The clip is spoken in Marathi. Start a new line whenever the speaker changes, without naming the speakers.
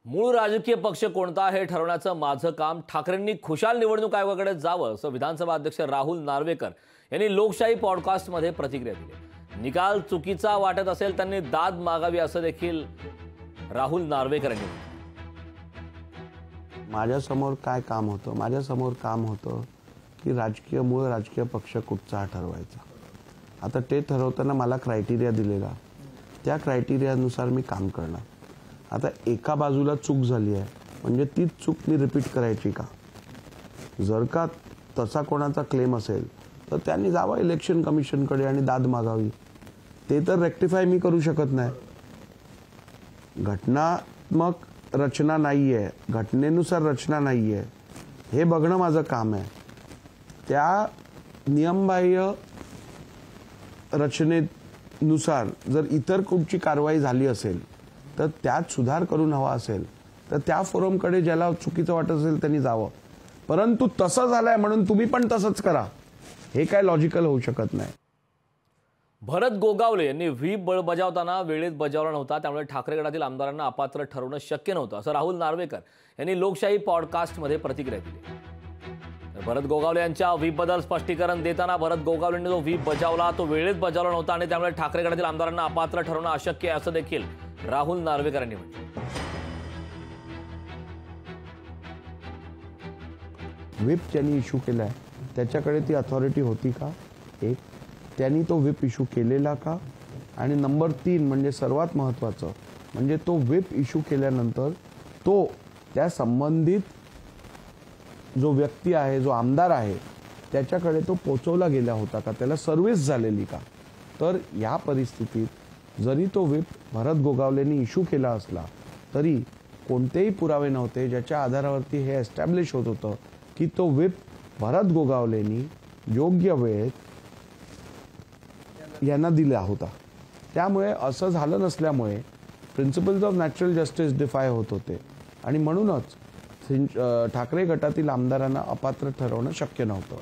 मूळ राजकीय पक्ष कोणता हे ठरवण्याचं माझं काम ठाकरेंनी खुशाल निवडणूक आयोगाकडे जावं असं विधानसभा अध्यक्ष राहुल नार्वेकर यांनी लोकशाही पॉडकास्टमध्ये प्रतिक्रिया दिली। निकाल चुकीचा वाटत असेल त्यांनी दाद मागावी असं देखील राहुल नार्वेकर यांनी म्हटलं।
माझ्यासमोर काय काम होतं? माझ्यासमोर काम होतं की मूळ राजकीय पक्ष कुठचा ठरवायचा। आता ते ठरवताना मला क्रायटेरिया दिलेला, त्या क्रायटेरियानुसार मी काम करणार। आता एका बाजूला चूक झाली आहे म्हणजे तीच चूक मी रिपीट करायची का? जर का तसा कोणाचा क्लेम असेल तर त्यांनी जावं इलेक्शन कमिशनकडे आणि दाद मागावी। ते तर रेक्टिफाय मी करू शकत नाही। घटनात्मक रचना नाहीये, घटनेनुसार रचना नाहीये, हे बघणं माझं काम आहे। त्या नियमबाह्य रचनेनुसार जर इतर कुठची कारवाई झाली असेल तर त्यात सुधार करून हवा असेल तर त्या फोरमकडे ज्याला चुकीचं वाटत असेल त्यांनी जावं। परंतु तसं झालंय म्हणून तुम्ही पण तसंच करा, हे काय लॉजिकल होऊ शकत नाही।
भरत गोगावले यांनी व्हीप बजावताना वेळेत बजावला नव्हता, त्यामुळे ठाकरे गटातील आमदारांना अपात्र ठरवणं शक्य नव्हतं असं राहुल नार्वेकर यांनी लोकशाही पॉडकास्टमध्ये प्रतिक्रिया दिली। भरत गोगावले यांच्या व्हीपबद्दल स्पष्टीकरण देताना भरत गोगावलेंनी जो व्हीप बजावला तो वेळेत बजावला नव्हता आणि त्यामुळे ठाकरे गटातील आमदारांना अपात्र ठरवणं अशक्य आहे असं देखील राहुल नार्वेकर यांनी म्हटलं।
व्हीप त्यांनी इश्यू केलाय त्याच्याकडे ती अथॉरिटी होती का? एक, त्यांनी तो व्हीप इश्यू केलेला का? आणि नंबर 3 म्हणजे सर्वात महत्त्वाचं म्हणजे तो व्हीप इश्यू केल्यानंतर तो त्या संबंधित जो व्यक्ती आहे, जो आमदार आहे त्याच्याकडे तो पोहोचवला गेला होता का? त्याला सर्व्हिस झालेली का? तर या परिस्थितीत जरी तो व्हीप भरत गोगावलेंनी इश्यू केला असला तरी कोणतेही पुरावे नव्हते ज्याच्या आधारावरती हे एस्टॅब्लिश होत होतं की तो व्हीप भरत गोगावलेंनी योग्य वेळेत यांना दिला होता। त्यामुळे असं झालं नसल्यामुळे प्रिन्सिपल्स ऑफ नॅचरल जस्टिस डिफाय होत होते आणि म्हणूनच ठाकरे गटातील आमदारांना अपात्र ठरवणं शक्य नव्हतं।